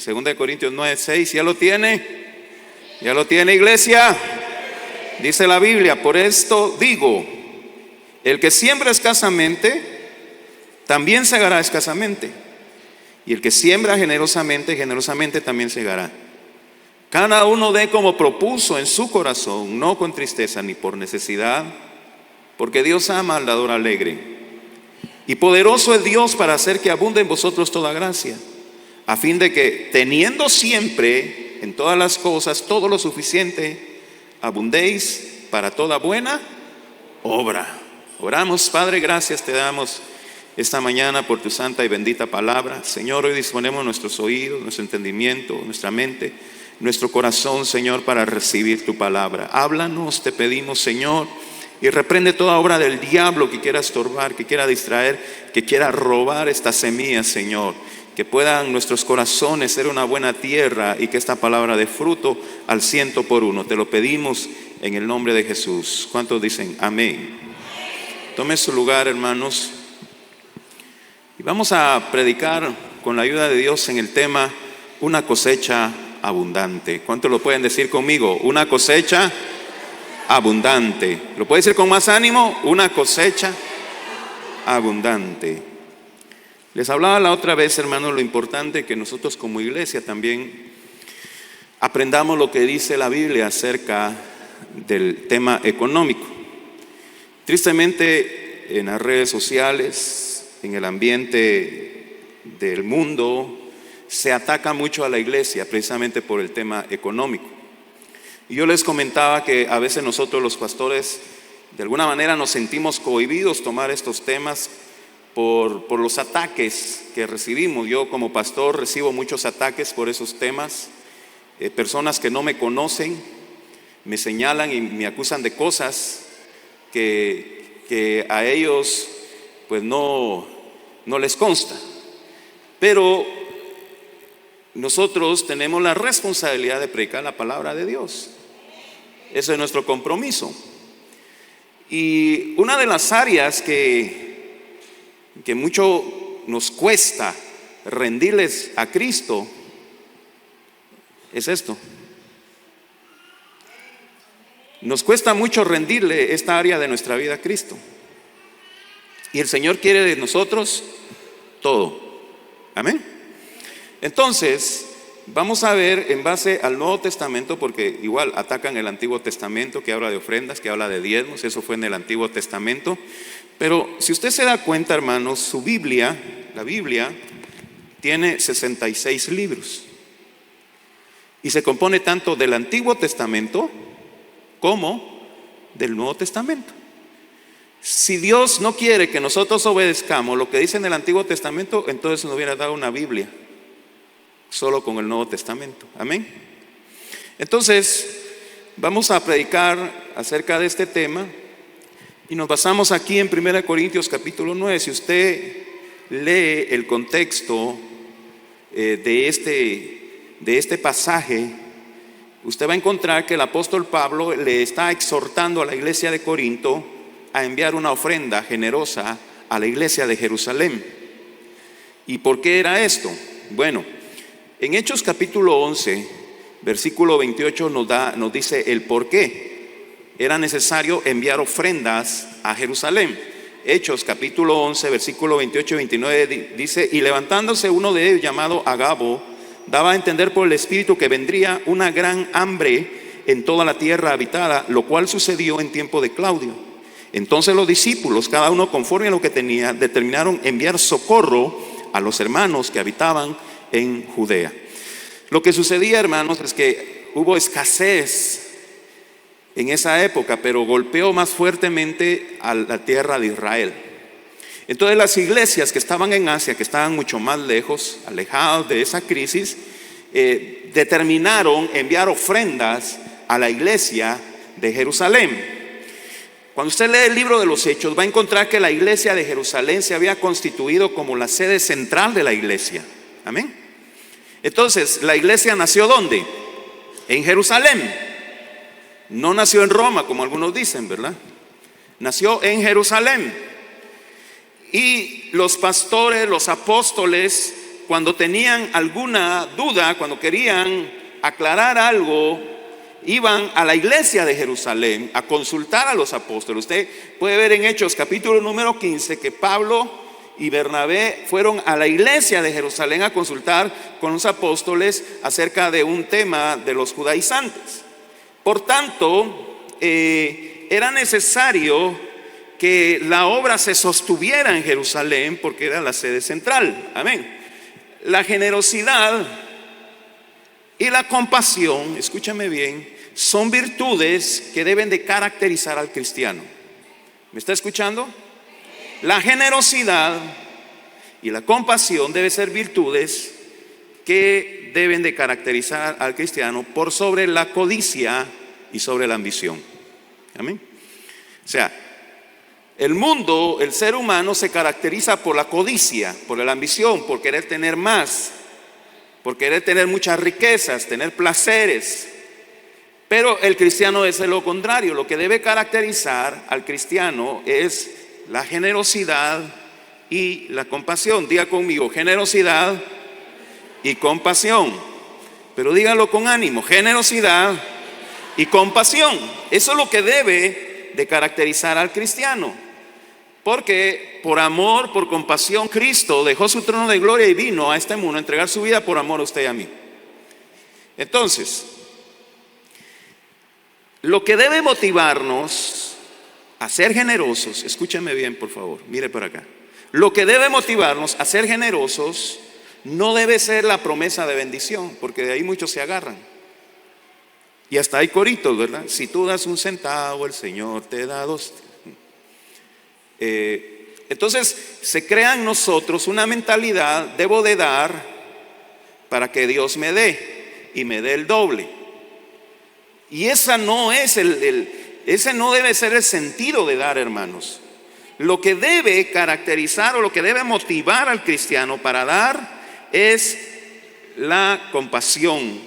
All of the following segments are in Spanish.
2 de Corintios 9:6. ¿Ya lo tiene? ¿Ya lo tiene, iglesia? Dice la Biblia: por esto digo, el que siembra escasamente, también segará escasamente. Y el que siembra generosamente, generosamente también segará. Cada uno dé como propuso en su corazón, no con tristeza ni por necesidad, porque Dios ama al dador alegre. Y poderoso es Dios para hacer que abunde en vosotros toda gracia, a fin de que, teniendo siempre en todas las cosas todo lo suficiente, abundéis para toda buena obra. Oramos. Padre, gracias te damos esta mañana por tu santa y bendita palabra. Señor, hoy disponemos nuestros oídos, nuestro entendimiento, nuestra mente, nuestro corazón, Señor, para recibir tu palabra. Háblanos, te pedimos, Señor, y reprende toda obra del diablo que quiera estorbar, que quiera distraer, que quiera robar estas semillas, Señor. Que puedan nuestros corazones ser una buena tierra y que esta palabra dé fruto al 100%. Te lo pedimos en el nombre de Jesús. ¿Cuántos dicen amén? Tome su lugar, hermanos. Y vamos a predicar con la ayuda de Dios en el tema una cosecha abundante. ¿Cuántos lo pueden decir conmigo? Una cosecha abundante. ¿Lo puede decir con más ánimo? Una cosecha abundante. Les hablaba la otra vez, hermanos, lo importante que nosotros como iglesia también aprendamos lo que dice la Biblia acerca del tema económico. Tristemente, en las redes sociales, en el ambiente del mundo, se ataca mucho a la iglesia precisamente por el tema económico. Y yo les comentaba que a veces nosotros los pastores de alguna manera nos sentimos cohibidos tomar estos temas por los ataques que recibimos. Yo como pastor recibo muchos ataques por esos temas. Personas que no me conocen me señalan y me acusan de cosas que a ellos pues no les consta. Pero nosotros tenemos la responsabilidad de predicar la palabra de Dios. Ese es nuestro compromiso. Y una de las áreas que mucho nos cuesta rendirles a Cristo es esto. Nos cuesta mucho rendirle esta área de nuestra vida a Cristo. Y el Señor quiere de nosotros todo. Amén. Entonces, vamos a ver en base al Nuevo Testamento, porque igual atacan el Antiguo Testamento, que habla de ofrendas, que habla de diezmos. Eso fue en el Antiguo Testamento. Pero si usted se da cuenta, hermanos, su Biblia, la Biblia, tiene 66 libros. Y se compone tanto del Antiguo Testamento como del Nuevo Testamento. Si Dios no quiere que nosotros obedezcamos lo que dice en el Antiguo Testamento, entonces nos hubiera dado una Biblia solo con el Nuevo Testamento. Amén. Entonces, vamos a predicar acerca de este tema. Y nos basamos aquí en 1 Corintios capítulo 9. Si usted lee el contexto de este pasaje, usted va a encontrar que el apóstol Pablo le está exhortando a la iglesia de Corinto a enviar una ofrenda generosa a la iglesia de Jerusalén. ¿Y por qué era esto? Bueno, en Hechos capítulo 11, versículo 28 nos dice el por qué era necesario enviar ofrendas a Jerusalén. Hechos capítulo 11, versículo 28 y 29 dice: y levantándose uno de ellos llamado Agabo, daba a entender por el Espíritu que vendría una gran hambre en toda la tierra habitada, lo cual sucedió en tiempo de Claudio. Entonces los discípulos, cada uno conforme a lo que tenía, determinaron enviar socorro a los hermanos que habitaban en Judea. Lo que sucedía, hermanos, es que hubo escasez en esa época, pero golpeó más fuertemente a la tierra de Israel. Entonces las iglesias que estaban en Asia, que estaban mucho más lejos, alejados de esa crisis, determinaron enviar ofrendas a la iglesia de Jerusalén. Cuando usted lee el libro de los Hechos, va a encontrar que la iglesia de Jerusalén se había constituido como la sede central de la iglesia. Amén. Entonces, ¿la iglesia nació dónde? En Jerusalén. No nació en Roma, como algunos dicen, ¿verdad? Nació en Jerusalén. Y los pastores, los apóstoles, cuando tenían alguna duda, cuando querían aclarar algo, iban a la iglesia de Jerusalén a consultar a los apóstoles. Usted puede ver en Hechos capítulo número 15 que Pablo y Bernabé fueron a la iglesia de Jerusalén a consultar con los apóstoles acerca de un tema de los judaizantes. Por tanto, era necesario que la obra se sostuviera en Jerusalén porque era la sede central. Amén. La generosidad y la compasión, escúchame bien, son virtudes que deben de caracterizar al cristiano. ¿Me está escuchando? La generosidad y la compasión deben ser virtudes que deben de caracterizar al cristiano por sobre la codicia y sobre la ambición. Amén. O sea, el mundo, el ser humano se caracteriza por la codicia, por la ambición, por querer tener más, por querer tener muchas riquezas, tener placeres. Pero el cristiano es lo contrario. Lo que debe caracterizar al cristiano es la generosidad y la compasión. Diga conmigo, generosidad y compasión. Pero dígalo con ánimo, generosidad y compasión. Eso es lo que debe de caracterizar al cristiano. Porque por amor, por compasión, Cristo dejó su trono de gloria y vino a este mundo a entregar su vida por amor a usted y a mí. Entonces, lo que debe motivarnos a ser generosos, escúcheme bien por favor, mire por acá. Lo que debe motivarnos a ser generosos no debe ser la promesa de bendición, porque de ahí muchos se agarran. Y hasta hay coritos, ¿verdad? Si tú das 1 centavo, el Señor te da 2. Entonces se crea en nosotros una mentalidad: debo de dar para que Dios me dé y me dé el doble. Y esa no es ese no debe ser el sentido de dar, hermanos. Lo que debe caracterizar o lo que debe motivar al cristiano para dar es la compasión,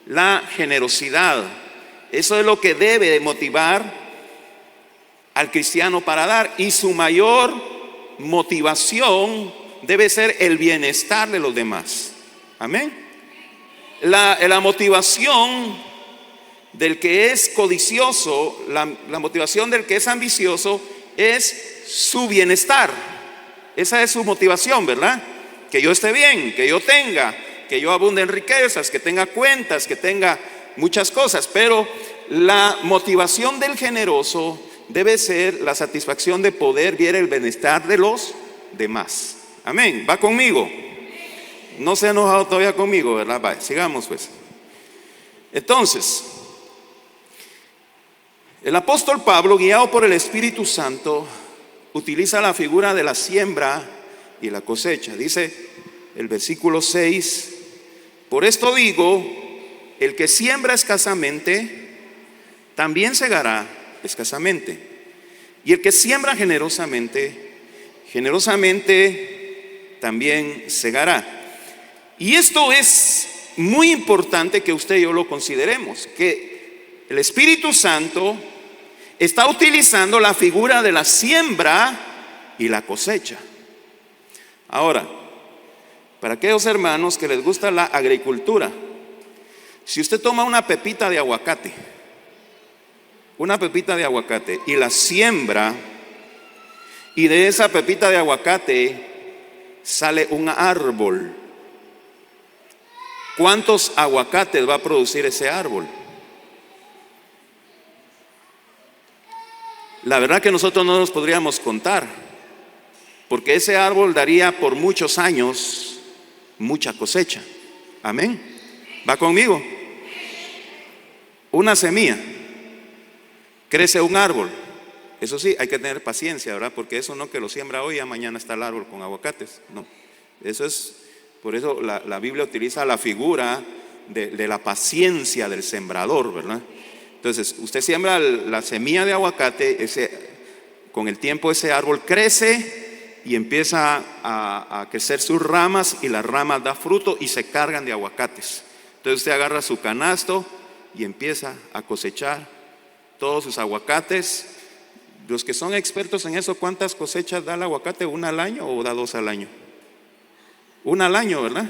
la generosidad. Eso es lo que debe motivar al cristiano para dar, y su mayor motivación debe ser el bienestar de los demás. Amén. La motivación del que es codicioso, la motivación del que es ambicioso es su bienestar. Esa es su motivación, ¿verdad? Que yo esté bien, que yo tenga, que yo abunde en riquezas, que tenga cuentas, que tenga muchas cosas. Pero la motivación del generoso debe ser la satisfacción de poder ver el bienestar de los demás. Amén. ¿Va conmigo? No se ha enojado todavía conmigo, ¿verdad? Vaya, sigamos pues. Entonces, el apóstol Pablo, guiado por el Espíritu Santo, utiliza la figura de la siembra y la cosecha. Dice el versículo 6: por esto digo, el que siembra escasamente, también segará escasamente. Y el que siembra generosamente, generosamente también segará. Y esto es muy importante que usted y yo lo consideremos, que el Espíritu Santo está utilizando la figura de la siembra y la cosecha. Ahora, para aquellos hermanos que les gusta la agricultura, si usted toma una pepita de aguacate y la siembra, y de esa pepita de aguacate sale un árbol, ¿cuántos aguacates va a producir ese árbol? La verdad que nosotros no nos podríamos contar, porque ese árbol daría por muchos años mucha cosecha. Amén. ¿Va conmigo? Una semilla crece un árbol. Eso sí, hay que tener paciencia, ¿verdad? Porque eso no que lo siembra hoy, ya mañana está el árbol con aguacates. No, eso es, por eso la Biblia utiliza la figura de la paciencia del sembrador, ¿verdad? Entonces, usted siembra la semilla de aguacate, con el tiempo ese árbol crece y empieza a crecer sus ramas, y las ramas da fruto y se cargan de aguacates. Entonces usted agarra su canasto y empieza a cosechar todos sus aguacates. Los que son expertos en eso, ¿cuántas cosechas da el aguacate? ¿Una al año o da 2 al año? Una al año, ¿verdad?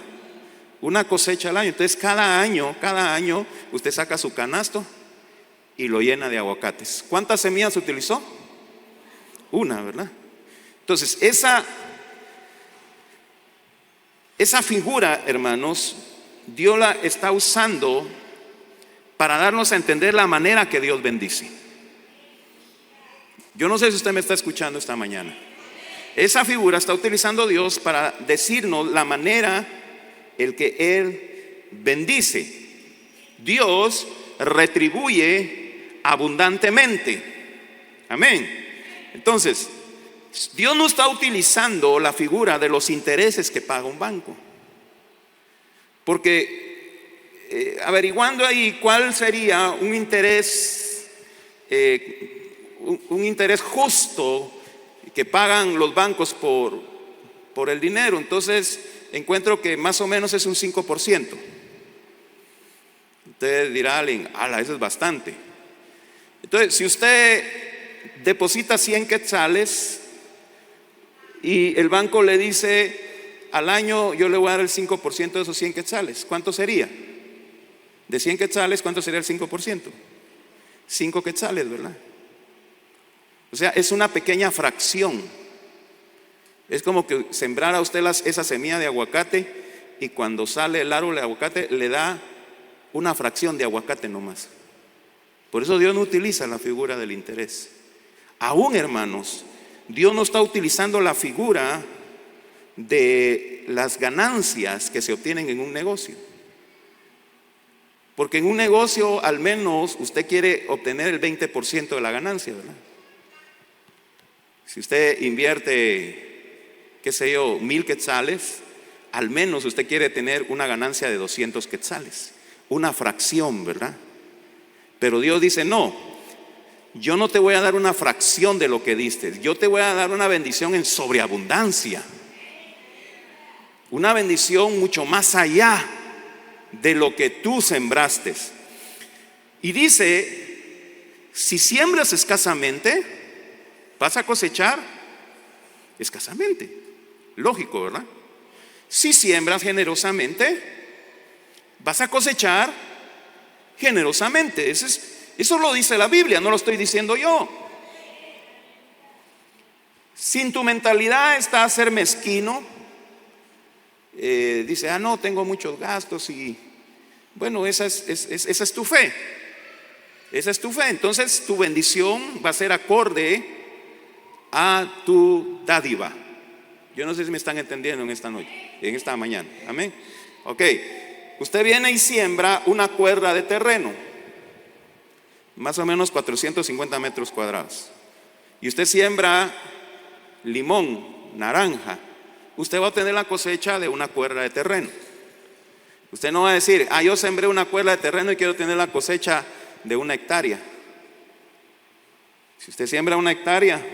Una cosecha al año. Entonces cada año usted saca su canasto y lo llena de aguacates. ¿Cuántas semillas utilizó? Una, ¿verdad? Entonces esa figura, hermanos, Dios la está usando para darnos a entender la manera que Dios bendice. Yo no sé si usted me está escuchando esta mañana. Esa figura está utilizando Dios para decirnos la manera en que Él bendice. Dios retribuye abundantemente. Amén. Entonces, Dios no está utilizando la figura de los intereses que paga un banco. Porque averiguando ahí cuál sería un interés justo que pagan los bancos por el dinero, entonces encuentro que más o menos es un 5%. Usted dirá, alguien, eso es bastante. Entonces, si usted deposita 100 quetzales y el banco le dice, al año yo le voy a dar el 5% de esos 100 quetzales, ¿cuánto sería? De 100 quetzales, ¿cuánto sería el 5%? 5 quetzales, ¿verdad? O sea, es una pequeña fracción. Es como que sembrara usted esa semilla de aguacate y cuando sale el árbol de aguacate le da una fracción de aguacate nomás. Por eso Dios no utiliza la figura del interés. Aún, hermanos, Dios no está utilizando la figura de las ganancias que se obtienen en un negocio. Porque en un negocio al menos usted quiere obtener el 20% de la ganancia, ¿verdad? Si usted invierte, qué sé yo, 1,000 quetzales, al menos usted quiere tener una ganancia de 200 quetzales, una fracción, ¿verdad? Pero Dios dice, no, yo no te voy a dar una fracción de lo que diste, yo te voy a dar una bendición en sobreabundancia, una bendición mucho más allá de lo que tú sembraste. Y dice, si siembras escasamente, vas a cosechar escasamente. Lógico, ¿verdad? Si siembras generosamente, vas a cosechar generosamente. Eso lo dice la Biblia, no lo estoy diciendo yo. Si tu mentalidad está a ser mezquino, dice, no, tengo muchos gastos y bueno, esa es tu fe. Esa es tu fe. Entonces tu bendición va a ser acorde a tu dádiva. Yo no sé si me están entendiendo en esta noche, en esta mañana. Amén. Ok, usted viene y siembra una cuerda de terreno, más o menos 450 metros cuadrados, y usted siembra limón, naranja. Usted va a obtener la cosecha de una cuerda de terreno. Usted no va a decir, yo sembré una cuerda de terreno y quiero tener la cosecha de 1 hectárea. Si usted siembra 1 hectárea,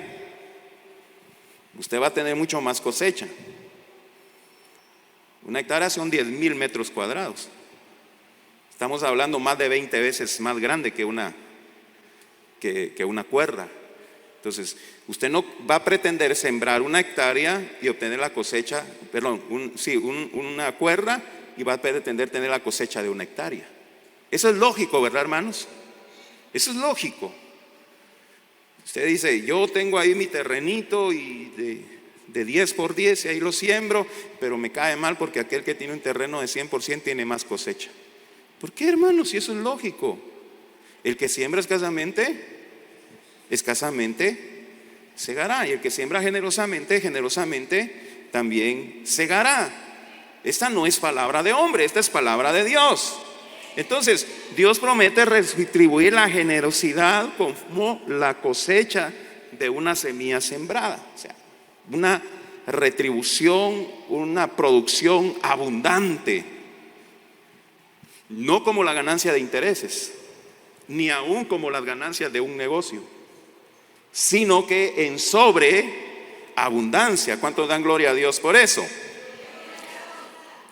usted va a tener mucho más cosecha. 1 hectárea son 10,000 metros cuadrados. Estamos hablando más de 20 veces más grande que una cuerda. Entonces, usted no va a pretender sembrar 1 hectárea y obtener la cosecha, una cuerda, y va a pretender tener la cosecha de 1 hectárea. Eso es lógico, ¿verdad, hermanos? Eso es lógico. Usted dice, yo tengo ahí mi terrenito y de 10 por 10 y ahí lo siembro, pero me cae mal porque aquel que tiene un terreno de 100% tiene más cosecha. ¿Por qué, hermanos? Si eso es lógico. El que siembra escasamente segará, y el que siembra generosamente también segará. Esta no es palabra de hombre, esta es palabra de Dios. Entonces, Dios promete retribuir la generosidad como la cosecha de una semilla sembrada. O sea, una retribución, una producción abundante. No como la ganancia de intereses, ni aún como las ganancias de un negocio, sino que en sobreabundancia. ¿Cuántos dan gloria a Dios por eso?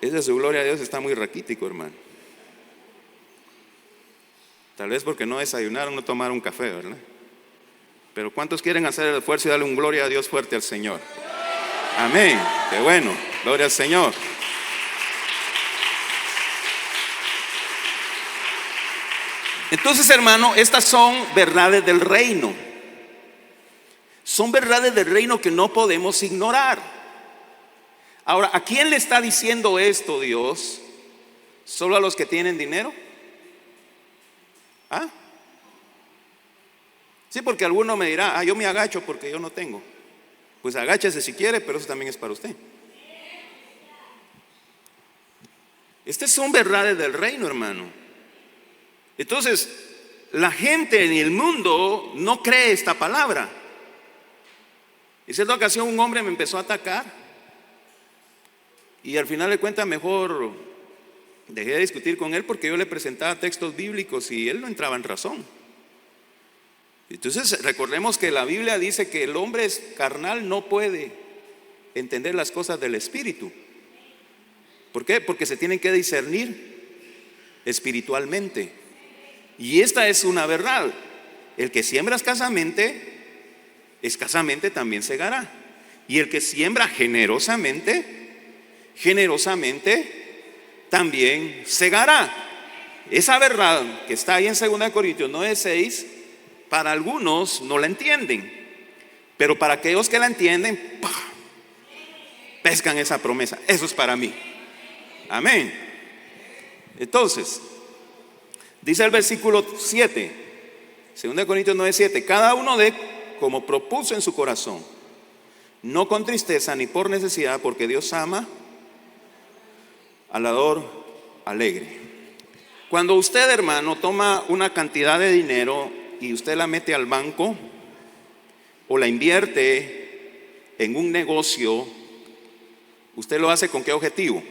Esa su gloria a Dios está muy raquítico, hermano. Tal vez porque no desayunaron, no tomaron café, ¿verdad? Pero ¿cuántos quieren hacer el esfuerzo y darle un gloria a Dios fuerte al Señor? Amén. Qué bueno. Gloria al Señor. Entonces, hermano, estas son verdades del reino. Son verdades del reino que no podemos ignorar. Ahora, ¿a quién le está diciendo esto Dios? ¿Solo a los que tienen dinero? ¿Ah? Sí, porque alguno me dirá, yo me agacho porque yo no tengo. Pues agáchese si quiere, pero eso también es para usted. Estas son verdades del reino, hermano. Entonces, la gente en el mundo no cree esta palabra. En cierta ocasión un hombre me empezó a atacar y al final de cuentas mejor dejé de discutir con él porque yo le presentaba textos bíblicos y él no entraba en razón. Entonces recordemos que la Biblia dice que el hombre carnal no puede entender las cosas del Espíritu. ¿Por qué? Porque se tienen que discernir espiritualmente. Y esta es una verdad. El que siembra escasamente también segará. Y el que siembra generosamente también segará. Esa verdad que está ahí en 2 Corintios 9:6, para algunos no la entienden, pero para aquellos que la entienden, ¡pah!, pescan esa promesa. Eso es para mí. Amén. Entonces, dice el versículo 7, 2 Corintios 9:7, cada uno dé como propuso en su corazón, no con tristeza ni por necesidad, porque Dios ama al dador alegre. Cuando usted, hermano, toma una cantidad de dinero y usted la mete al banco o la invierte en un negocio, ¿usted lo hace con qué objetivo?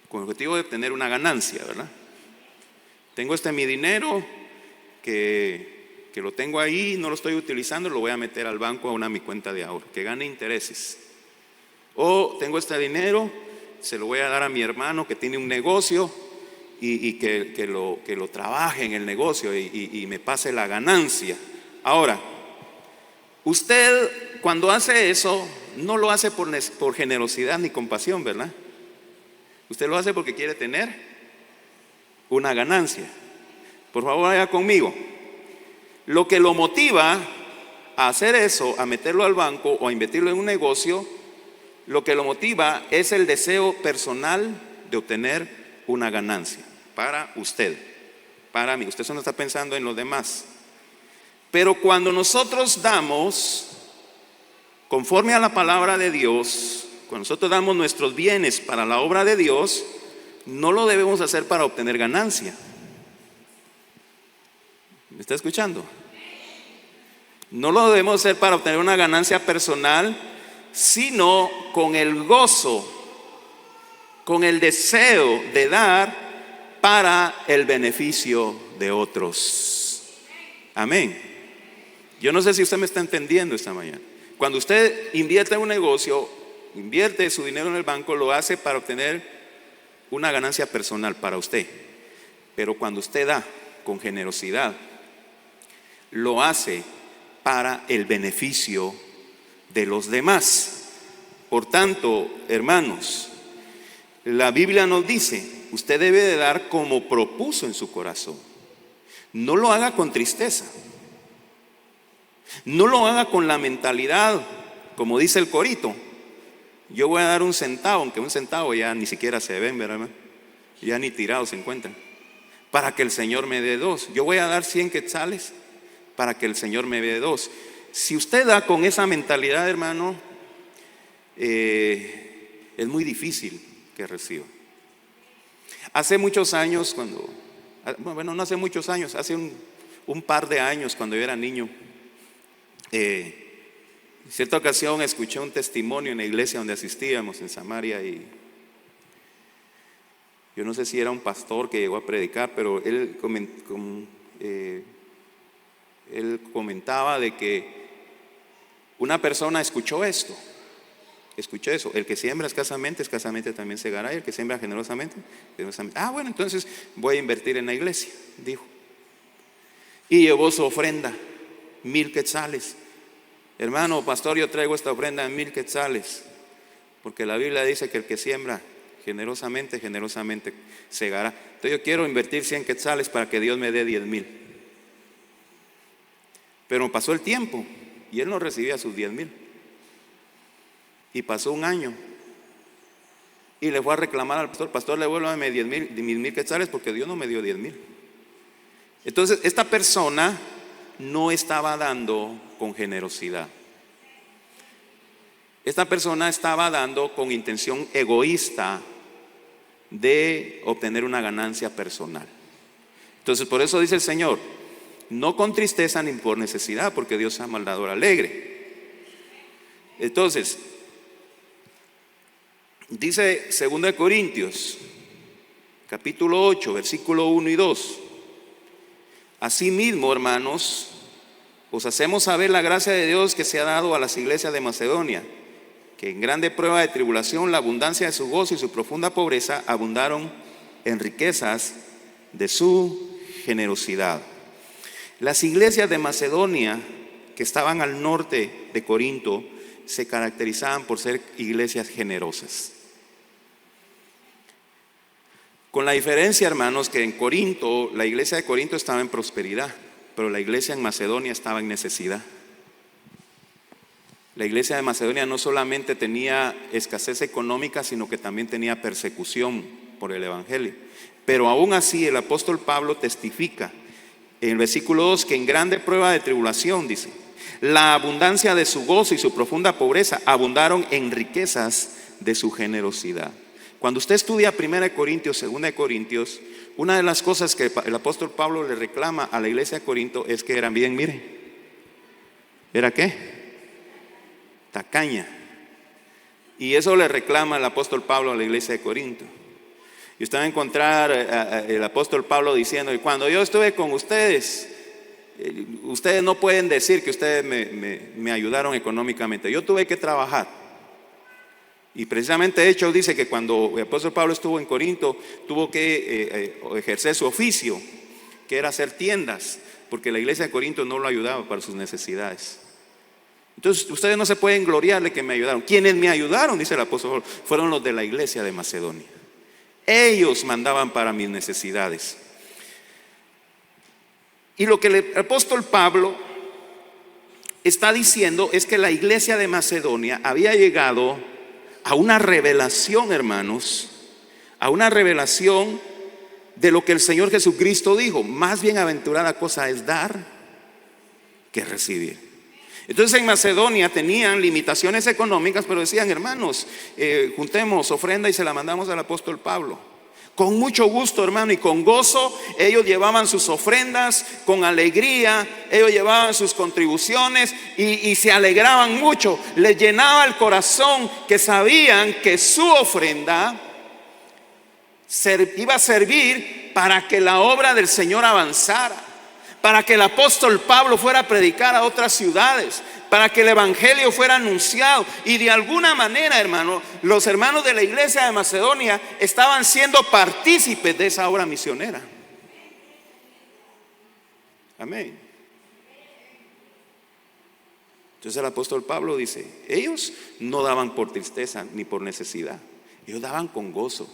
Con el objetivo de obtener una ganancia, ¿verdad? Tengo mi dinero que lo tengo ahí, no lo estoy utilizando, lo voy a meter al banco a mi cuenta de ahorro, que gane intereses. O tengo este dinero, se lo voy a dar a mi hermano que tiene un negocio y que lo trabaje en el negocio y me pase la ganancia. Ahora, usted cuando hace eso, no lo hace por generosidad ni compasión, ¿verdad? Usted lo hace porque quiere tener una ganancia. Por favor, vaya conmigo. Lo que lo motiva a hacer eso, a meterlo al banco o a invertirlo en un negocio, lo que lo motiva es el deseo personal de obtener una ganancia para usted, para mí. Usted solo está pensando en los demás. Pero cuando nosotros damos conforme a la palabra de Dios, cuando nosotros damos nuestros bienes para la obra de Dios, no lo debemos hacer para obtener ganancia. ¿Me está escuchando? No lo debemos hacer para obtener una ganancia personal, sino con el gozo, con el deseo de dar para el beneficio de otros. Amén. Yo no sé si usted me está entendiendo esta mañana. Cuando usted invierte en un negocio, invierte su dinero en el banco, lo hace para obtener una ganancia personal para usted. Pero cuando usted da con generosidad, lo hace para el beneficio de los demás. Por tanto, hermanos, la Biblia nos dice, usted debe de dar como propuso en su corazón. No lo haga con tristeza. No lo haga con la mentalidad, como dice el corito, yo voy a dar 1 centavo, aunque 1 centavo ya ni siquiera se ven, ¿verdad? Ya ni tirados se encuentran, para que el Señor me dé 2. Yo voy a dar 100 quetzales para que el Señor me dé 2. Si usted da con esa mentalidad, hermano, es muy difícil que reciba. Hace muchos años, no hace muchos años, hace un par de años, cuando yo era niño, en cierta ocasión escuché un testimonio en la iglesia donde asistíamos en Samaria, y yo no sé si era un pastor que llegó a predicar, pero él comentaba de que una persona escuchó eso: el que siembra escasamente, escasamente también segará, y el que siembra generosamente, generosamente. Bueno, entonces voy a invertir en la iglesia, dijo. Y llevó su ofrenda, 1000 quetzales. Hermano, pastor, yo traigo esta ofrenda en 1000 quetzales, porque la Biblia dice que el que siembra generosamente, generosamente segará. Entonces yo quiero invertir 100 quetzales para que Dios me dé 10,000. Pero pasó el tiempo y él no recibía sus 10,000. Y pasó un año. Y le fue a reclamar al pastor: pastor, devuélvame 10,000, mis 1,000 quetzales porque Dios no me dio 10,000. Entonces esta persona no estaba dando con generosidad. Esta persona estaba dando con intención egoísta de obtener una ganancia personal. Entonces por eso dice el Señor: no con tristeza ni por necesidad, porque Dios ama al dador alegre. Entonces dice 2 Corintios capítulo 8 versículo 1 y 2: asimismo, hermanos, os hacemos saber la gracia de Dios que se ha dado a las iglesias de Macedonia, que en grande prueba de tribulación la abundancia de su gozo y su profunda pobreza abundaron en riquezas de su generosidad. Las iglesias de Macedonia, que estaban al norte de Corinto, se caracterizaban por ser iglesias generosas. Con la diferencia, hermanos, que en Corinto, la iglesia de Corinto estaba en prosperidad, pero la iglesia en Macedonia estaba en necesidad. La iglesia de Macedonia no solamente tenía escasez económica, sino que también tenía persecución por el evangelio. Pero aún así el apóstol Pablo testifica en el versículo 2 que en grande prueba de tribulación, dice, la abundancia de su gozo y su profunda pobreza abundaron en riquezas de su generosidad. Cuando usted estudia 1 Corintios, 2 Corintios, una de las cosas que el apóstol Pablo le reclama a la iglesia de Corinto es que eran bien, miren, ¿era qué? Tacaña. Y eso le reclama el apóstol Pablo a la iglesia de Corinto. Y usted va a encontrar el apóstol Pablo diciendo: y cuando yo estuve con ustedes, ustedes no pueden decir que ustedes me ayudaron económicamente. Yo tuve que trabajar. Y precisamente Hechos dice que cuando el apóstol Pablo estuvo en Corinto, tuvo que ejercer su oficio, que era hacer tiendas, porque la iglesia de Corinto no lo ayudaba para sus necesidades. Entonces ustedes no se pueden gloriar de que me ayudaron. Quienes me ayudaron, dice el apóstol, fueron los de la iglesia de Macedonia. Ellos mandaban para mis necesidades. Y lo que el apóstol Pablo está diciendo es que la iglesia de Macedonia había llegado a una revelación, hermanos, a una revelación de lo que el Señor Jesucristo dijo: más bienaventurada cosa es dar que recibir. Entonces en Macedonia tenían limitaciones económicas, pero decían: hermanos, juntemos ofrenda y se la mandamos al apóstol Pablo. Con mucho gusto, hermano, y con gozo ellos llevaban sus ofrendas, con alegría ellos llevaban sus contribuciones y se alegraban mucho. Les llenaba el corazón que sabían que su ofrenda iba a servir para que la obra del Señor avanzara, para que el apóstol Pablo fuera a predicar a otras ciudades, para que el evangelio fuera anunciado. Y de alguna manera, hermano, los hermanos de la iglesia de Macedonia estaban siendo partícipes de esa obra misionera. Amén. Entonces el apóstol Pablo dice: ellos no daban por tristeza ni por necesidad, ellos daban con gozo,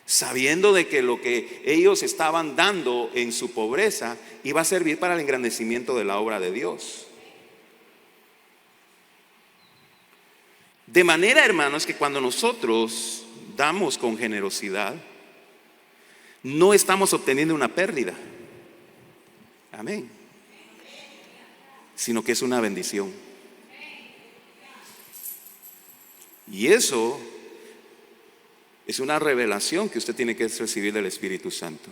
sabiendo de que lo que ellos estaban dando en su pobreza iba a servir para el engrandecimiento de la obra de Dios. De manera, hermanos, que cuando nosotros damos con generosidad, no estamos obteniendo una pérdida. Amén. Sino que es una bendición. Y eso es una revelación que usted tiene que recibir del Espíritu Santo.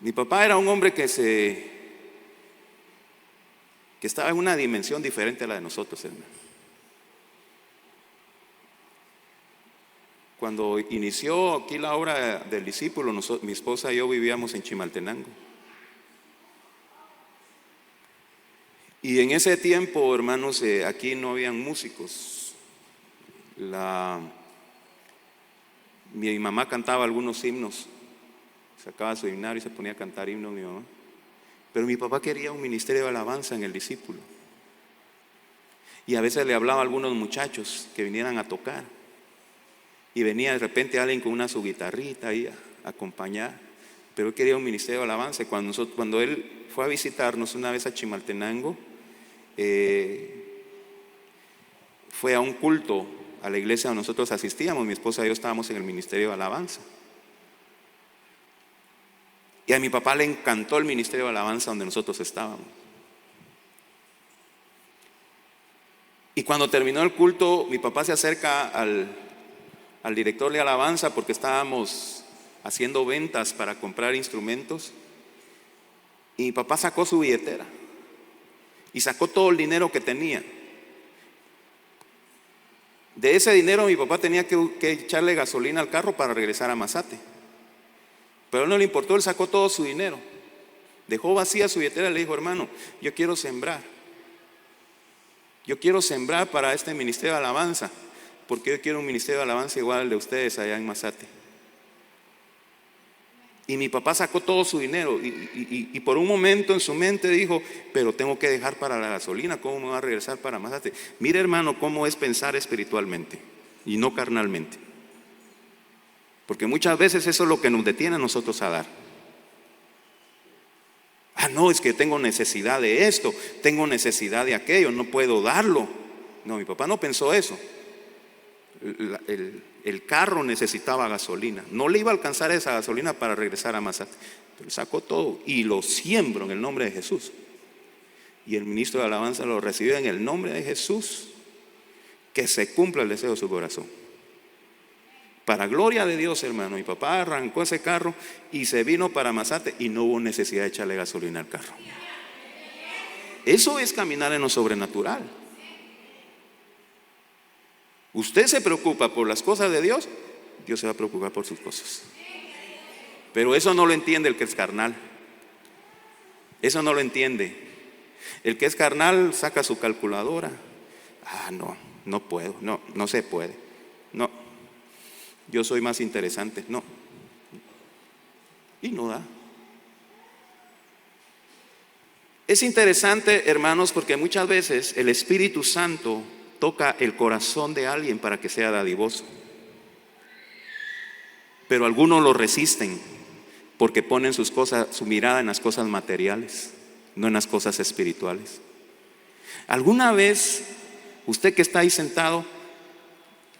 Mi papá era un hombre que estaba en una dimensión diferente a la de nosotros, hermano. Cuando inició aquí la obra del discípulo, mi esposa y yo vivíamos en Chimaltenango. Y en ese tiempo, hermanos, aquí no habían músicos. Mi mamá cantaba algunos himnos, sacaba su himnario y se ponía a cantar himnos, mi mamá. Pero mi papá quería un ministerio de alabanza en el discípulo. Y a veces le hablaba a algunos muchachos que vinieran a tocar. Y venía de repente alguien con su guitarrita ahí a acompañar. Pero él quería un ministerio de alabanza. Cuando él fue a visitarnos una vez a Chimaltenango, fue a un culto a la iglesia donde nosotros asistíamos. Mi esposa y yo estábamos en el ministerio de alabanza. Y a mi papá le encantó el ministerio de alabanza donde nosotros estábamos. Y cuando terminó el culto, mi papá se acerca al director de alabanza porque estábamos haciendo ventas para comprar instrumentos. Y mi papá sacó su billetera y sacó todo el dinero que tenía. De ese dinero mi papá tenía que echarle gasolina al carro para regresar a Mazate. Pero a él no le importó, él sacó todo su dinero. Dejó vacía su billetera y le dijo: hermano, yo quiero sembrar. Yo quiero sembrar para este ministerio de alabanza, porque yo quiero un ministerio de alabanza igual al de ustedes allá en Mazate. Y mi papá sacó todo su dinero y por un momento en su mente dijo: pero tengo que dejar para la gasolina, ¿cómo me voy a regresar para Mazate? Mire, hermano, cómo es pensar espiritualmente y no carnalmente. Porque muchas veces eso es lo que nos detiene a nosotros a dar. No, es que tengo necesidad de esto, tengo necesidad de aquello, no puedo darlo. No, mi papá no pensó eso. El carro necesitaba gasolina, no le iba a alcanzar esa gasolina para regresar a Mazate, pero sacó todo y lo siembro en el nombre de Jesús. Y el ministro de alabanza lo recibió en el nombre de Jesús. Que se cumpla el deseo de su corazón. Para gloria de Dios, hermano, mi papá arrancó ese carro y se vino para Mazate y no hubo necesidad de echarle gasolina al carro. Eso es caminar en lo sobrenatural. Usted se preocupa por las cosas de Dios, Dios se va a preocupar por sus cosas. Pero eso no lo entiende el que es carnal. Eso no lo entiende. El que es carnal saca su calculadora. No puedo, no se puede. No, yo soy más interesante. No. Y no da. Es interesante, hermanos, porque muchas veces el Espíritu Santo toca el corazón de alguien para que sea dadivoso. Pero algunos lo resisten porque ponen su mirada en las cosas materiales, no en las cosas espirituales. ¿Alguna vez usted que está ahí sentado,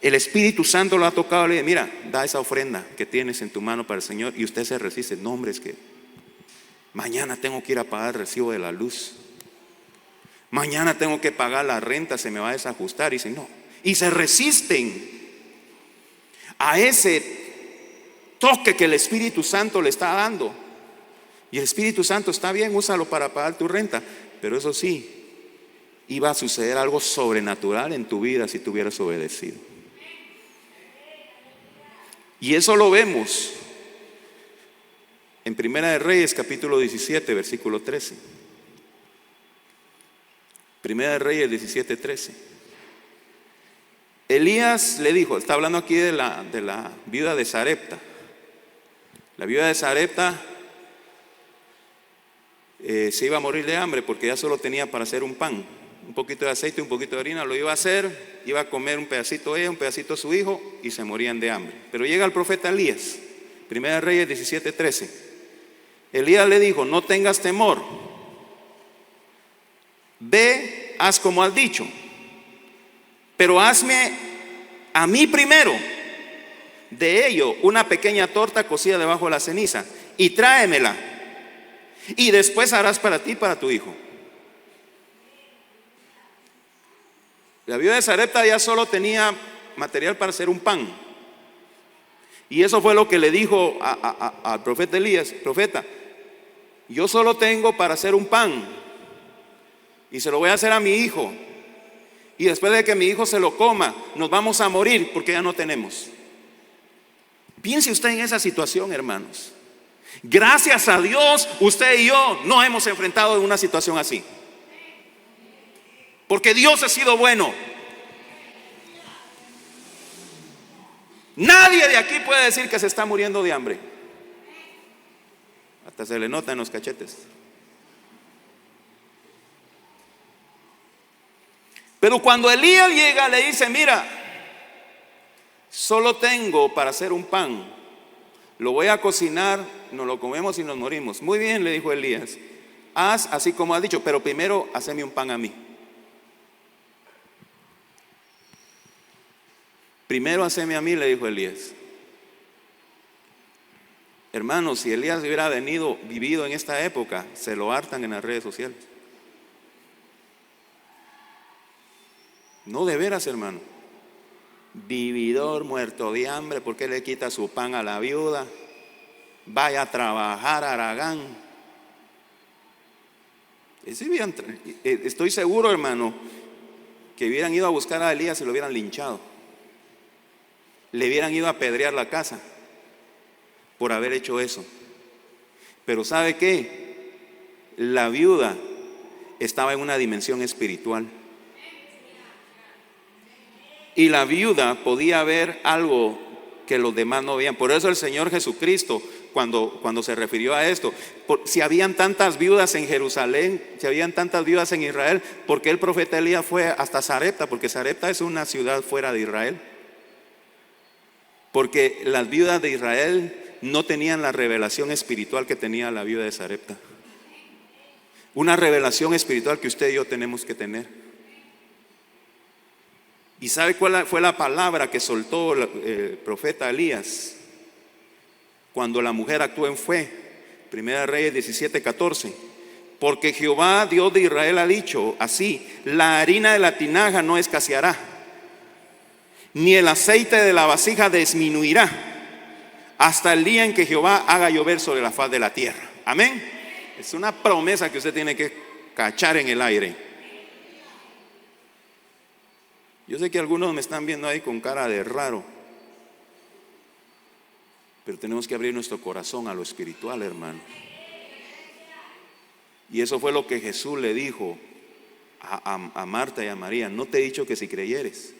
el Espíritu Santo lo ha tocado y le dice: mira, da esa ofrenda que tienes en tu mano para el Señor, y usted se resiste? No, hombre, es que mañana tengo que ir a pagar el recibo de la luz, mañana tengo que pagar la renta, se me va a desajustar. Y dice: no. Y se resisten a ese toque que el Espíritu Santo le está dando. Y el Espíritu Santo: está bien, úsalo para pagar tu renta, pero eso sí, iba a suceder algo sobrenatural en tu vida si tú hubieras obedecido. Y eso lo vemos en Primera de Reyes, capítulo 17, versículo 13. Primera de Reyes 17, 13. Elías le dijo, está hablando aquí de la viuda de Sarepta. La viuda de Sarepta se iba a morir de hambre porque ya solo tenía para hacer un pan, un poquito de aceite, un poquito de harina. Lo iba a hacer, iba a comer un pedacito ella, un pedacito su hijo, y se morían de hambre. Pero llega el profeta Elías, Primera de Reyes 17, 13. Elías le dijo: no tengas temor, ve, haz como has dicho, pero hazme a mí primero de ello una pequeña torta cocida debajo de la ceniza y tráemela, y después harás para ti y para tu hijo. La viuda de Sarepta ya solo tenía material para hacer un pan, y eso fue lo que le dijo al profeta Elías: profeta, yo solo tengo para hacer un pan y se lo voy a hacer a mi hijo, y después de que mi hijo se lo coma nos vamos a morir porque ya no tenemos. Piense usted en esa situación, hermanos. Gracias a Dios usted y yo no hemos enfrentado en una situación así, porque Dios ha sido bueno. Nadie de aquí puede decir que se está muriendo de hambre. Hasta se le nota en los cachetes. Pero cuando Elías llega, le dice: mira, solo tengo para hacer un pan, lo voy a cocinar, nos lo comemos y nos morimos. Muy bien, le dijo Elías, haz así como has dicho, pero primero haceme un pan a mí. Primero haceme a mí, le dijo Elías. Hermanos, si Elías hubiera vivido en esta época, se lo hartan en las redes sociales. No, de veras, hermano. Vividor, muerto de hambre, ¿por qué le quita su pan a la viuda? Vaya a trabajar, haragán. Estoy seguro, hermano, que hubieran ido a buscar a Elías y lo hubieran linchado. Le hubieran ido a apedrear la casa por haber hecho eso. Pero ¿sabe qué? La viuda estaba en una dimensión espiritual. Y la viuda podía ver algo que los demás no veían. Por eso el Señor Jesucristo, cuando se refirió a esto, si habían tantas viudas en Jerusalén, si habían tantas viudas en Israel, ¿por qué el profeta Elías fue hasta Sarepta? Porque Sarepta es una ciudad fuera de Israel. Porque las viudas de Israel no tenían la revelación espiritual que tenía la viuda de Sarepta. Una revelación espiritual que usted y yo tenemos que tener. ¿Y sabe cuál fue la palabra que soltó el profeta Elías cuando la mujer actuó en fe? Primera Reyes 17:14. Porque Jehová, Dios de Israel, ha dicho así: la harina de la tinaja no escaseará, ni el aceite de la vasija disminuirá, hasta el día en que Jehová haga llover sobre la faz de la tierra. Amén. Es una promesa que usted tiene que cachar en el aire. Yo sé que algunos me están viendo ahí con cara de raro, pero tenemos que abrir nuestro corazón a lo espiritual, hermano. Y eso fue lo que Jesús le dijo a Marta y a María: no te he dicho que si creyeres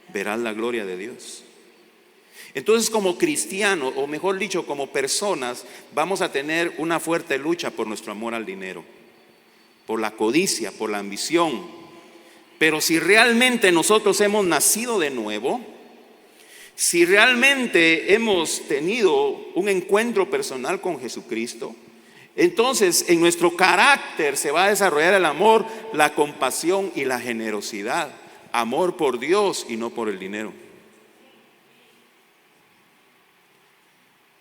verás la gloria de Dios. Entonces, como cristianos, o mejor dicho, como personas, vamos a tener una fuerte lucha por nuestro amor al dinero, por la codicia, por la ambición. Pero si realmente nosotros hemos nacido de nuevo, si realmente hemos tenido un encuentro personal con Jesucristo, entonces en nuestro carácter se va a desarrollar el amor, la compasión y la generosidad. Amor por Dios y no por el dinero.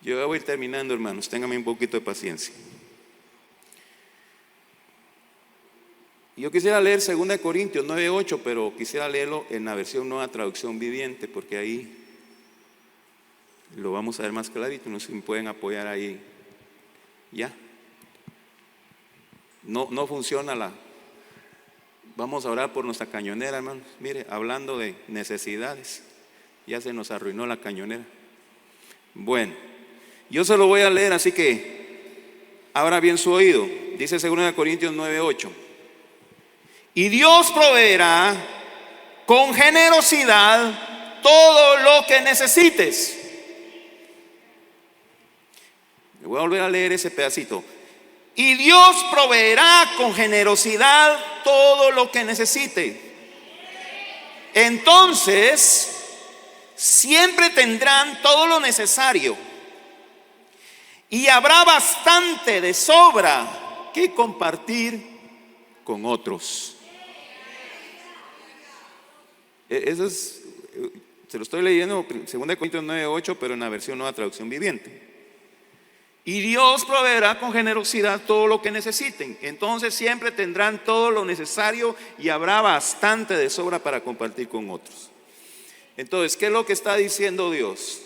Yo voy a ir terminando, hermanos, ténganme un poquito de paciencia. Yo quisiera leer 2 Corintios 9:8, pero quisiera leerlo en la versión Nueva Traducción Viviente, porque ahí lo vamos a ver más clarito. No sé si me pueden apoyar ahí. Ya. No funciona Vamos a orar por nuestra cañonera, hermanos. Mire, hablando de necesidades, ya se nos arruinó la cañonera. Bueno, yo se lo voy a leer, así que abra bien su oído. Dice 2 Corintios 9:8. Y Dios proveerá con generosidad todo lo que necesites. Me voy a volver a leer ese pedacito. Y Dios proveerá con generosidad todo lo que necesite. Entonces, siempre tendrán todo lo necesario. Y habrá bastante de sobra que compartir con otros. Eso es, se lo estoy leyendo 2 Corintios 9:8, pero en la versión Nueva Traducción Viviente. Y Dios proveerá con generosidad todo lo que necesiten. Entonces siempre tendrán todo lo necesario y habrá bastante de sobra para compartir con otros. Entonces, ¿qué es lo que está diciendo Dios?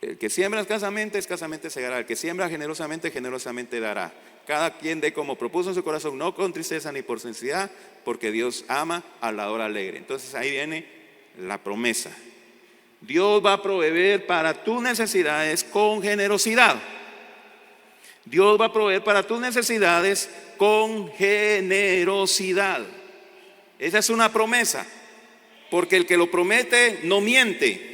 El que siembra escasamente segará. El que siembra generosamente, generosamente dará. Cada quien dé como propuso en su corazón, no con tristeza ni por sensibilidad, porque Dios ama al dador alegre. Entonces ahí viene la promesa. Dios va a proveer para tus necesidades con generosidad. Dios va a proveer para tus necesidades con generosidad. Esa es una promesa, porque el que lo promete no miente.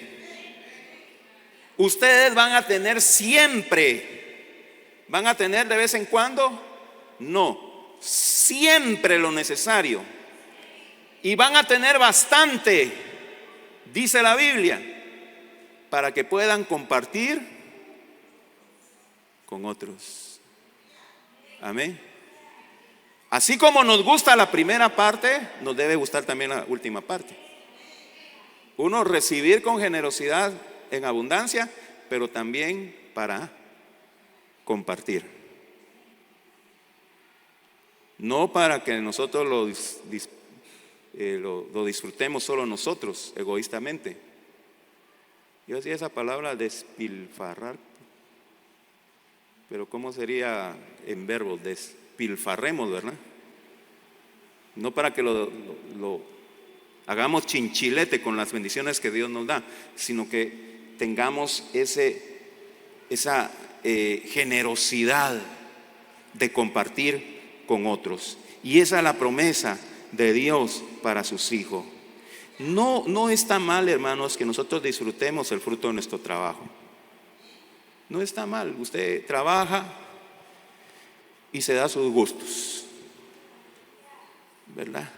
Ustedes van a tener siempre, van a tener de vez en cuando, no, siempre lo necesario y van a tener bastante, dice la Biblia, para que puedan compartir con otros. Amén. Así como nos gusta la primera parte, nos debe gustar también la última parte. Uno, recibir con generosidad en abundancia, pero también para compartir. No para que nosotros lo disfrutemos solo nosotros, egoístamente. Yo decía esa palabra despilfarrar, pero ¿cómo sería en verbo? Despilfarremos, ¿verdad? No para que lo hagamos chinchilete con las bendiciones que Dios nos da, sino que tengamos esa generosidad de compartir con otros. Y esa es la promesa de Dios para sus hijos. No está mal, hermanos, que nosotros disfrutemos el fruto de nuestro trabajo. No está mal. Usted trabaja y se da sus gustos, ¿verdad?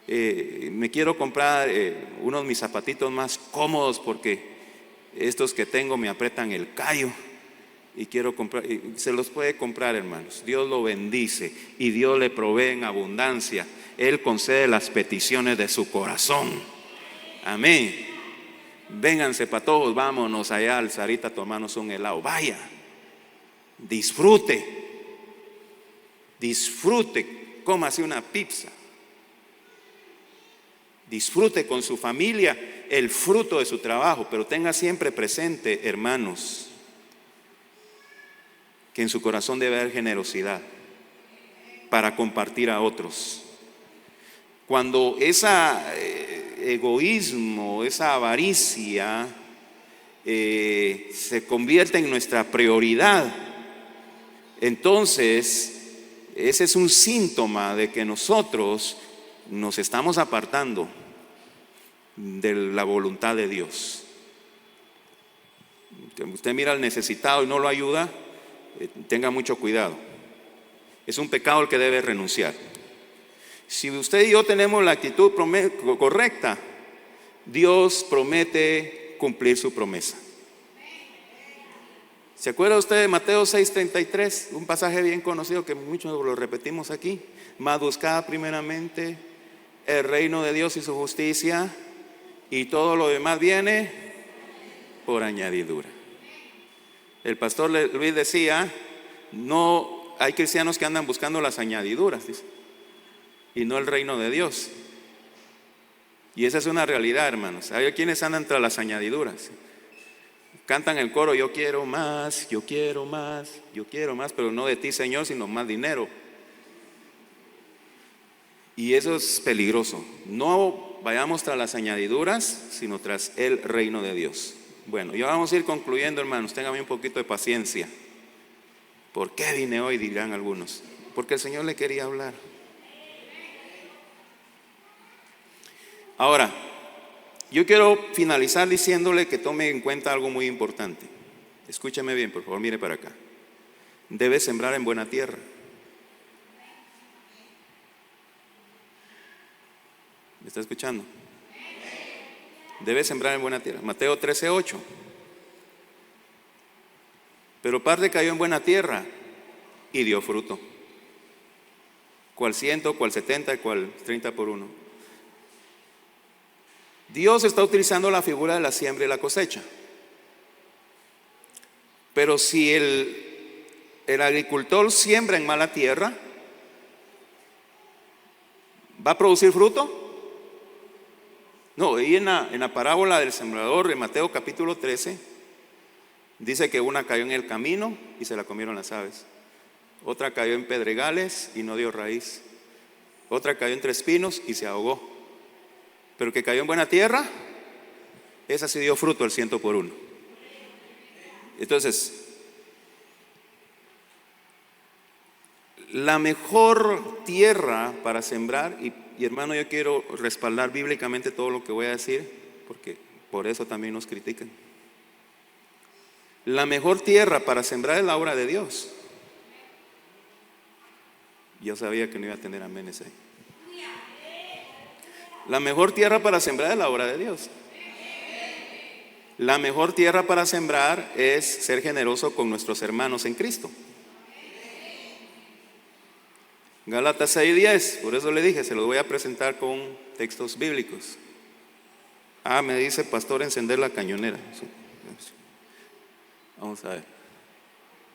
Me quiero comprar unos de mis zapatitos más cómodos porque estos que tengo me aprietan el callo y quiero comprar, y se los puede comprar, hermanos. Dios lo bendice y Dios le provee en abundancia. Él concede las peticiones de su corazón. Amén. Vénganse para todos, vámonos allá al Sarita a tomarnos un helado. Vaya, disfrute, cómase una pizza. Disfrute con su familia el fruto de su trabajo, pero tenga siempre presente, hermanos, que en su corazón debe haber generosidad para compartir a otros. Cuando ese egoísmo, esa avaricia se convierte en nuestra prioridad, entonces ese es un síntoma de que nosotros nos estamos apartando de la voluntad de Dios. Usted mira al necesitado y no lo ayuda, tenga mucho cuidado. Es un pecado el que debe renunciar. Si usted y yo tenemos la actitud correcta, Dios promete cumplir su promesa. ¿Se acuerda usted de Mateo 6:33? Un pasaje bien conocido que muchos lo repetimos aquí. Mas buscad primeramente el reino de Dios y su justicia, y todo lo demás viene por añadidura. El pastor Luis decía, no hay cristianos que andan buscando las añadiduras, dice, y no el reino de Dios. Y esa es una realidad, hermanos. Hay quienes andan tras las añadiduras. Cantan el coro, yo quiero más, yo quiero más, yo quiero más, pero no de ti, Señor, sino más dinero. Y eso es peligroso. No vayamos tras las añadiduras, sino tras el reino de Dios. Bueno, ya vamos a ir concluyendo, hermanos. Ténganme un poquito de paciencia. ¿Por qué vine hoy? Dirán algunos. Porque el Señor le quería hablar. Ahora, yo quiero finalizar diciéndole que tome en cuenta algo muy importante. Escúcheme bien, por favor, mire para acá. Debe sembrar en buena tierra. ¿Me está escuchando? Debe sembrar en buena tierra. Mateo 13:8. Pero parte cayó en buena tierra y dio fruto. Cual 100, cual 70, cual 30 por uno. Dios está utilizando la figura de la siembra y la cosecha. Pero si el agricultor siembra en mala tierra, ¿va a producir fruto? No, y en la parábola del sembrador de Mateo capítulo 13, dice que una cayó en el camino y se la comieron las aves. Otra cayó en pedregales y no dio raíz. Otra cayó entre espinos y se ahogó. Pero que cayó en buena tierra, esa sí dio fruto al 100 por uno. Entonces, la mejor tierra para sembrar, y hermano, yo quiero respaldar bíblicamente todo lo que voy a decir, porque por eso también nos critican. La mejor tierra para sembrar es la obra de Dios. Yo sabía que no iba a tener amenes ahí. La mejor tierra para sembrar es la obra de Dios. La mejor tierra para sembrar es ser generoso con nuestros hermanos en Cristo. Gálatas 6:10, por eso le dije, se los voy a presentar con textos bíblicos. Me dice pastor encender la cañonera. Sí. Vamos a ver.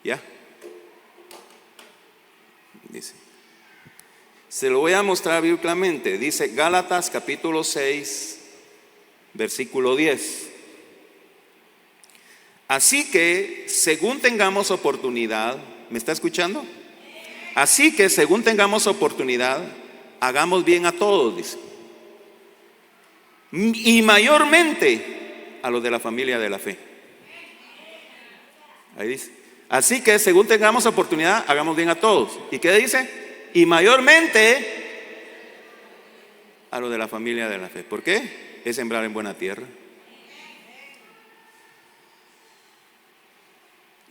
¿Ya? Dice. Se lo voy a mostrar bíblicamente. Dice Gálatas capítulo 6, versículo 10. Así que, según tengamos oportunidad, ¿me está escuchando? Así que, según tengamos oportunidad, hagamos bien a todos, dice. Y mayormente a los de la familia de la fe. Ahí dice. Así que, según tengamos oportunidad, hagamos bien a todos. ¿Y qué dice? Y mayormente a los de la familia de la fe. ¿Por qué? Es sembrar en buena tierra.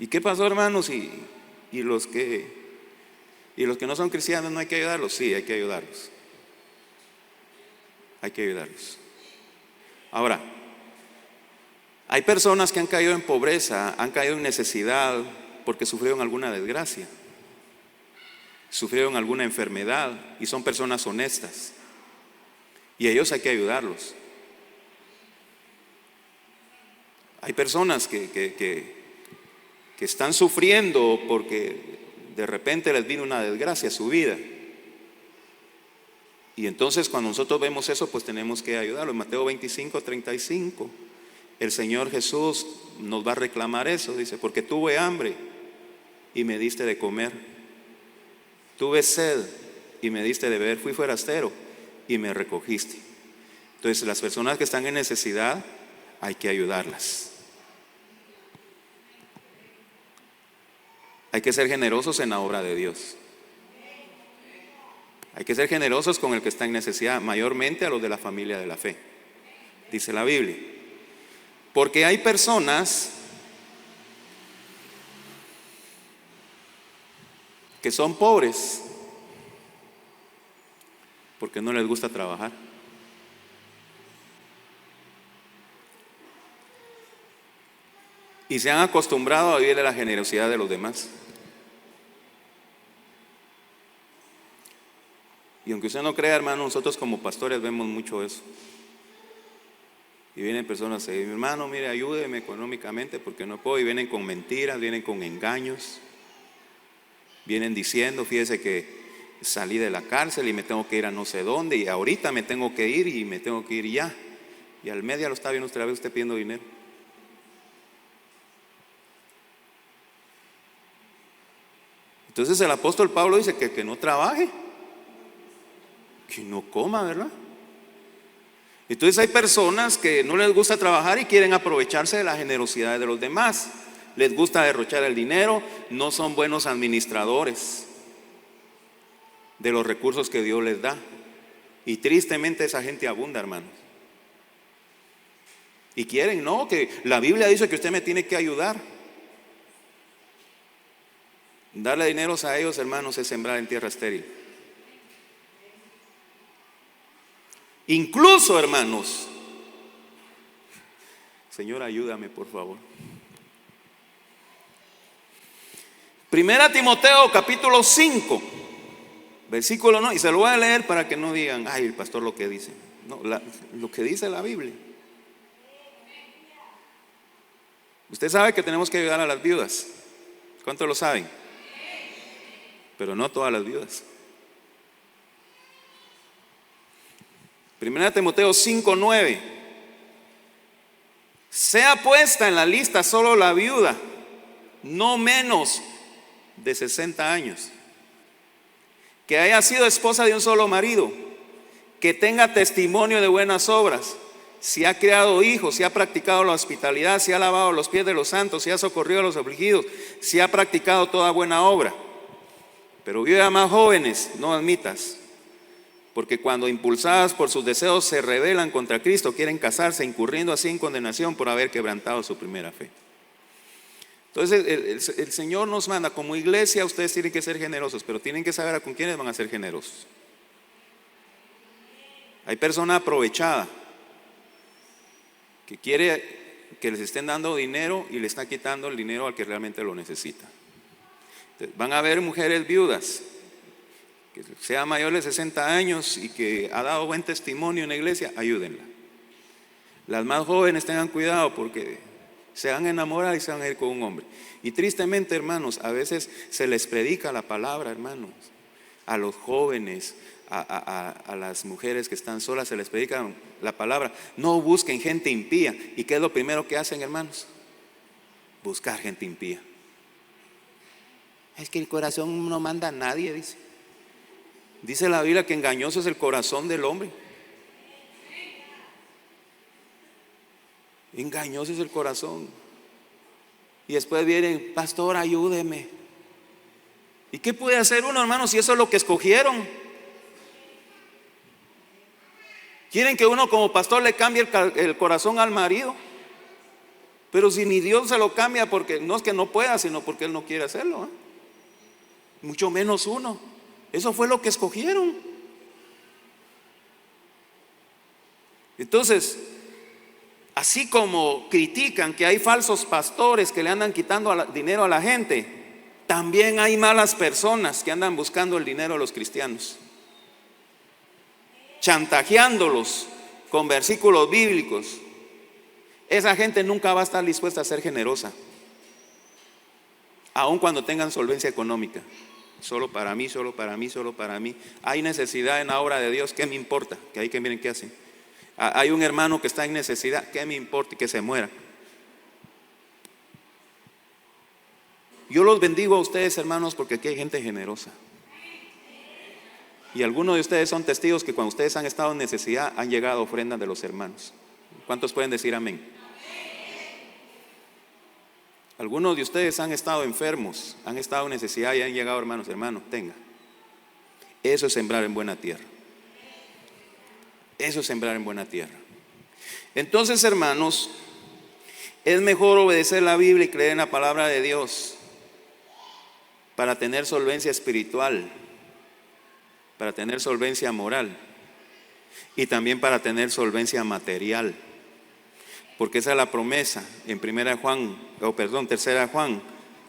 ¿Y qué pasó, hermanos? ¿Y los que no son cristianos no hay que ayudarlos? Sí, hay que ayudarlos. Hay que ayudarlos. Ahora, hay personas que han caído en pobreza, han caído en necesidad porque sufrieron alguna desgracia, sufrieron alguna enfermedad y son personas honestas. Y a ellos hay que ayudarlos. Hay personas que están sufriendo porque de repente les vino una desgracia a su vida. Y entonces cuando nosotros vemos eso, pues tenemos que ayudarlo. En Mateo 25:35, el Señor Jesús nos va a reclamar eso. Dice, porque tuve hambre y me diste de comer. Tuve sed y me diste de beber. Fui forastero y me recogiste. Entonces las personas que están en necesidad hay que ayudarlas. Hay que ser generosos en la obra de Dios. Hay que ser generosos con el que está en necesidad, mayormente a los de la familia de la fe, dice la Biblia. Porque hay personas que son pobres porque no les gusta trabajar. Y se han acostumbrado a vivir de la generosidad de los demás. Y aunque usted no crea, hermano, nosotros como pastores vemos mucho eso. Y vienen personas y dicen, hermano, mire, ayúdeme económicamente porque no puedo. Y vienen con mentiras, vienen con engaños. Vienen diciendo, fíjese que salí de la cárcel y me tengo que ir a no sé dónde. Y ahorita me tengo que ir y me tengo que ir ya. Y al medio lo está viendo otra vez usted pidiendo dinero. Entonces el apóstol Pablo dice que no trabaje, que no coma, ¿verdad? Entonces hay personas que no les gusta trabajar y quieren aprovecharse de la generosidad de los demás. Les gusta derrochar el dinero, no son buenos administradores de los recursos que Dios les da. Y tristemente esa gente abunda, hermanos. Y quieren, no, que la Biblia dice que usted me tiene que ayudar. Darle dinero a ellos, hermanos, es sembrar en tierra estéril. Incluso, hermanos, Señor, ayúdame, por favor. Primera Timoteo capítulo 5, versículo 9, y se lo voy a leer para que no digan, ay, el pastor lo que dice. No, lo que dice la Biblia. Usted sabe que tenemos que ayudar a las viudas. ¿Cuántos lo saben? Pero no todas las viudas. Primera Timoteo 5:9. Sea puesta en la lista solo la viuda, no menos de 60 años, que haya sido esposa de un solo marido, que tenga testimonio de buenas obras, si ha criado hijos, si ha practicado la hospitalidad, si ha lavado los pies de los santos, si ha socorrido a los afligidos, si ha practicado toda buena obra. Pero viudas más jóvenes no admitas, porque cuando impulsadas por sus deseos se rebelan contra Cristo, quieren casarse, incurriendo así en condenación por haber quebrantado su primera fe. Entonces el Señor nos manda, como iglesia ustedes tienen que ser generosos, pero tienen que saber con quiénes van a ser generosos. Hay persona aprovechada que quiere que les estén dando dinero y le está quitando el dinero al que realmente lo necesita. Entonces, van a haber mujeres viudas que sea mayor de 60 años y que ha dado buen testimonio en la iglesia, ayúdenla. Las más jóvenes tengan cuidado porque se van a enamorar y se van a ir con un hombre. Y tristemente, hermanos, a veces se les predica la palabra, hermanos, a los jóvenes, a las mujeres que están solas, se les predica la palabra. No busquen gente impía. ¿Y qué es lo primero que hacen, hermanos? Buscar gente impía. Es que el corazón no manda a nadie, dice. Dice la Biblia que engañoso es el corazón del hombre. Engañoso es el corazón. Y después vienen, pastor, ayúdeme. ¿Y qué puede hacer uno, hermano, si eso es lo que escogieron? Quieren que uno como pastor le cambie el corazón al marido. Pero si ni Dios se lo cambia, porque no es que no pueda, sino porque Él no quiere hacerlo, ¿eh? Mucho menos uno. Eso fue lo que escogieron. Entonces, así como critican que hay falsos pastores que le andan quitando dinero a la gente, también hay malas personas que andan buscando el dinero a los cristianos, chantajeándolos con versículos bíblicos. Esa gente nunca va a estar dispuesta a ser generosa, aun cuando tengan solvencia económica. Solo para mí, solo para mí, solo para mí. Hay necesidad en la obra de Dios, ¿qué me importa? Que ahí que miren qué hacen. Hay un hermano que está en necesidad, ¿qué me importa? Que se muera. Yo los bendigo a ustedes, hermanos, porque aquí hay gente generosa. Y algunos de ustedes son testigos que cuando ustedes han estado en necesidad han llegado ofrendas de los hermanos. ¿Cuántos pueden decir amén? Algunos de ustedes han estado enfermos, han estado en necesidad y han llegado, hermanos, tenga. Eso es sembrar en buena tierra. Eso es sembrar en buena tierra. Entonces, hermanos, es mejor obedecer la Biblia y creer en la palabra de Dios para tener solvencia espiritual, para tener solvencia moral y también para tener solvencia material. Porque esa es la promesa en 3 Juan,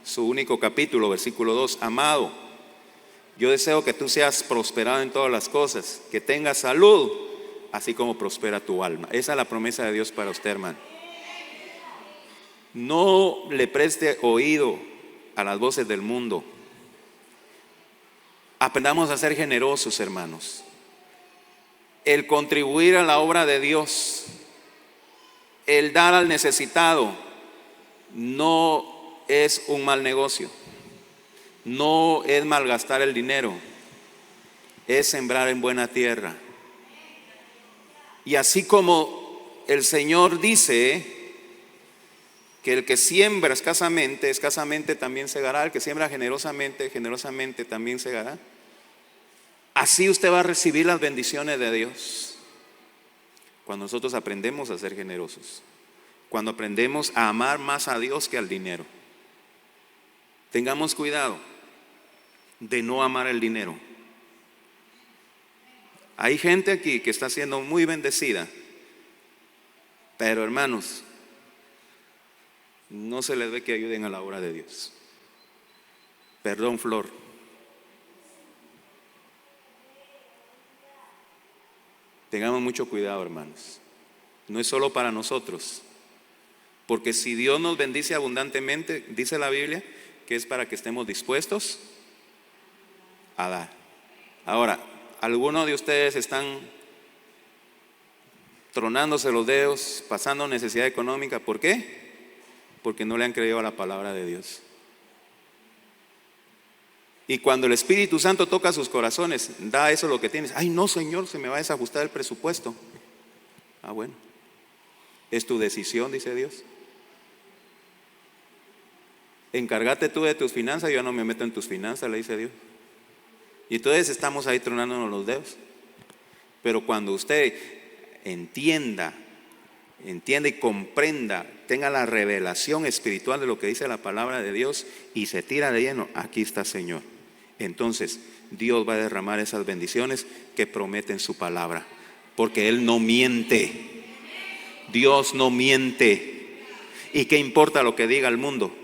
su único capítulo, versículo 2. Amado, yo deseo que tú seas prosperado en todas las cosas, que tengas salud, así como prospera tu alma. Esa es la promesa de Dios para usted, hermano. No le preste oído a las voces del mundo. Aprendamos a ser generosos, hermanos. El contribuir a la obra de Dios, el dar al necesitado, no es un mal negocio, no es malgastar el dinero, es sembrar en buena tierra. Y así como el Señor dice que el que siembra escasamente, escasamente también segará, el que siembra generosamente, generosamente también segará. Así usted va a recibir las bendiciones de Dios. Cuando nosotros aprendemos a ser generosos, cuando aprendemos a amar más a Dios que al dinero. Tengamos cuidado de no amar el dinero. Hay gente aquí que está siendo muy bendecida, pero hermanos, no se les ve que ayuden a la obra de Dios. Perdón, Flor. Tengamos mucho cuidado, hermanos. No es solo para nosotros. Porque si Dios nos bendice abundantemente, dice la Biblia, que es para que estemos dispuestos a dar. Ahora, algunos de ustedes están tronándose los dedos, pasando necesidad económica. ¿Por qué? Porque no le han creído a la palabra de Dios. Y cuando el Espíritu Santo toca sus corazones, da eso lo que tienes. Ay, no, Señor, se me va a desajustar el presupuesto. Ah, bueno, es tu decisión, dice Dios. Encárgate tú de tus finanzas, yo no me meto en tus finanzas, le dice Dios. Y entonces estamos ahí tronándonos los dedos. Pero cuando usted entienda y comprenda, tenga la revelación espiritual de lo que dice la palabra de Dios y se tira de lleno, aquí está, Señor. Entonces Dios va a derramar esas bendiciones que promete en su palabra. porque Él no miente. Dios no miente. ¿Y qué importa lo que diga el mundo?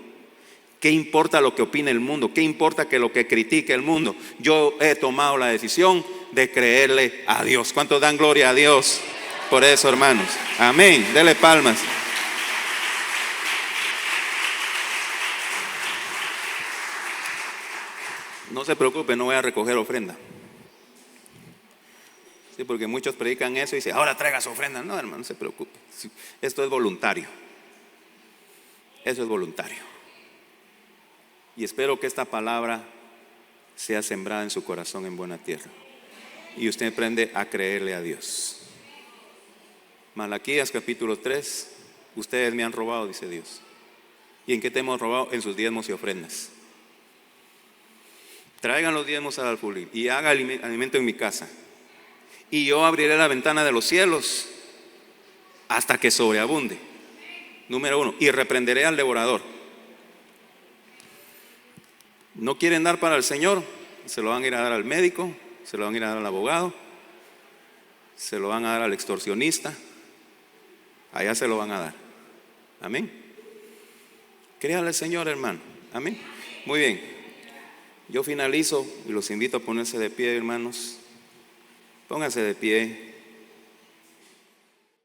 ¿Qué importa lo que opine el mundo? ¿Qué importa que lo que critique el mundo? Yo he tomado la decisión de creerle a Dios. ¿Cuántos dan gloria a Dios por eso, hermanos? Amén. Dele palmas. No se preocupe, no voy a recoger ofrenda. Sí, porque muchos predican eso y dicen, ahora traiga su ofrenda. No, hermano, no se preocupe. Esto es voluntario. Eso es voluntario. Y espero que esta palabra sea sembrada en su corazón en buena tierra. Y usted aprende a creerle a Dios. Malaquías capítulo 3. Ustedes me han robado, dice Dios. ¿Y en qué te hemos robado? En sus diezmos y ofrendas. Traigan los diezmos al alfolí y haga alimento en mi casa. Y yo abriré la ventana de los cielos hasta que sobreabunde. Número 1. Y reprenderé al devorador. No quieren dar para el Señor, se lo van a ir a dar al médico, se lo van a ir a dar al abogado, se lo van a dar al extorsionista. Allá se lo van a dar. Amén. Créale al Señor, hermano. Amén. Muy bien. Yo finalizo y los invito a ponerse de pie, hermanos. Pónganse de pie.